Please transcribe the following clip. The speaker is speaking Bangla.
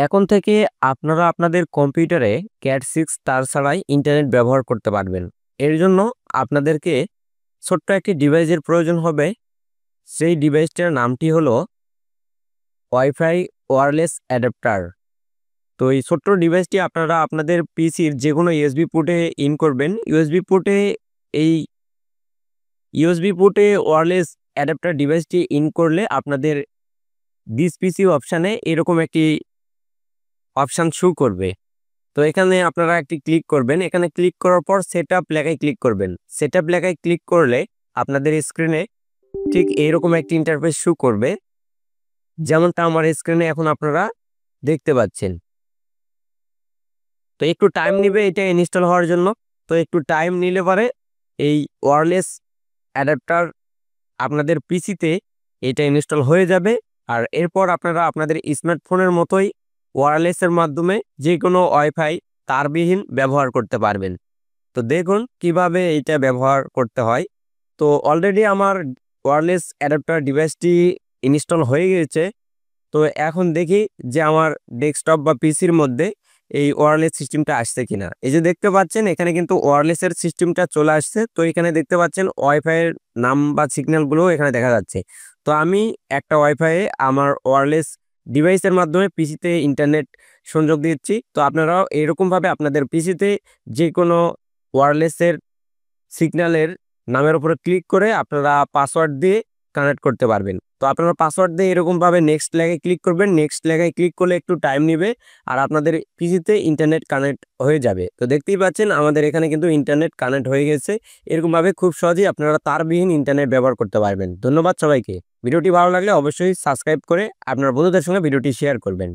এখন থেকে আপনারা আপনাদের কম্পিউটারে ক্যাট 6 তার ছাড়াই ইন্টারনেট ব্যবহার করতে পারবেন। এর জন্য আপনাদেরকে ছোট্ট একটি ডিভাইসের প্রয়োজন হবে। সেই ডিভাইসটার নামটি হলো ওয়াইফাই ওয়্যারলেস অ্যাডাপ্টার। তো এই ছোট্ট ডিভাইসটি আপনারা আপনাদের পিসির যে কোনো ইউএসবি পোর্টে ইন করবেন। ইউএসবি পোর্টে ওয়্যারলেস অ্যাডাপ্টার ডিভাইসটি ইন করলে আপনাদের দিস পিসি অপশানে এরকম একটি অপশান শো করবে। তো এখানে আপনারা একটি ক্লিক করবেন। এখানে ক্লিক করার পর সেটআপ লেখায় ক্লিক করবেন। সেটআপ লেখায় ক্লিক করলে আপনাদের স্ক্রিনে ঠিক এইরকম একটি ইন্টারফেস শো করবে, যেমনটা আমার স্ক্রিনে এখন আপনারা দেখতে পাচ্ছেন। তো একটু টাইম নেবে এটা ইনস্টল হওয়ার জন্য। তো একটু টাইম নিলে পরে এই ওয়্যারলেস অ্যাডাপ্টার আপনাদের পিসিতে এটা ইনস্টল হয়ে যাবে। আর এরপর আপনারা আপনাদের স্মার্টফোনের মতোই ওয়্যারলেসের মাধ্যমে যে কোনো ওয়াইফাই তারবিহীন ব্যবহার করতে পারবেন। তো দেখুন কিভাবে এইটা ব্যবহার করতে হয়। তো অলরেডি আমার ওয়্যারলেস অ্যাডাপ্টার ডিভাইসটি ইনস্টল হয়ে গিয়েছে। তো এখন দেখি যে আমার ডেস্কটপ বা পিসির মধ্যে এই ওয়্যারলেস সিস্টেমটা আসছে কিনা। এই যে দেখতে পাচ্ছেন এখানে কিন্তু ওয়্যারলেসের সিস্টেমটা চলে আসছে। তো এখানে দেখতে পাচ্ছেন ওয়াইফাইয়ের নাম বা সিগন্যালগুলো এখানে দেখা যাচ্ছে। তো আমি একটা ওয়াইফাইয়ে আমার ওয়্যারলেস ডিভাইসের মাধ্যমে পিসিতে ইন্টারনেট সংযোগ দিচ্ছি। তো আপনারাও এরকমভাবে আপনাদের পিসিতে যে কোনো ওয়্যারলেসের সিগন্যালের নামের উপরে ক্লিক করে আপনারা পাসওয়ার্ড দিয়ে কানেক্ট করতে পারবেন। তো আপনারা পাসওয়ার্ড দিয়ে এরকমভাবে নেক্সট লেখায় ক্লিক করবেন। নেক্সট লেখায় ক্লিক করলে একটু টাইম নেবে আর আপনাদের পিসিতে ইন্টারনেট কানেক্ট হয়ে যাবে। তো দেখতেই পাচ্ছেন আমাদের এখানে কিন্তু ইন্টারনেট কানেক্ট হয়ে গেছে। এরকমভাবে খুব সহজেই আপনারা তারবিহীন ইন্টারনেট ব্যবহার করতে পারবেন। ধন্যবাদ সবাইকে। ভিডিওটি ভালো লাগলে অবশ্যই সাবস্ক্রাইব করে আপনার বন্ধুদের সঙ্গে ভিডিওটি শেয়ার করবেন।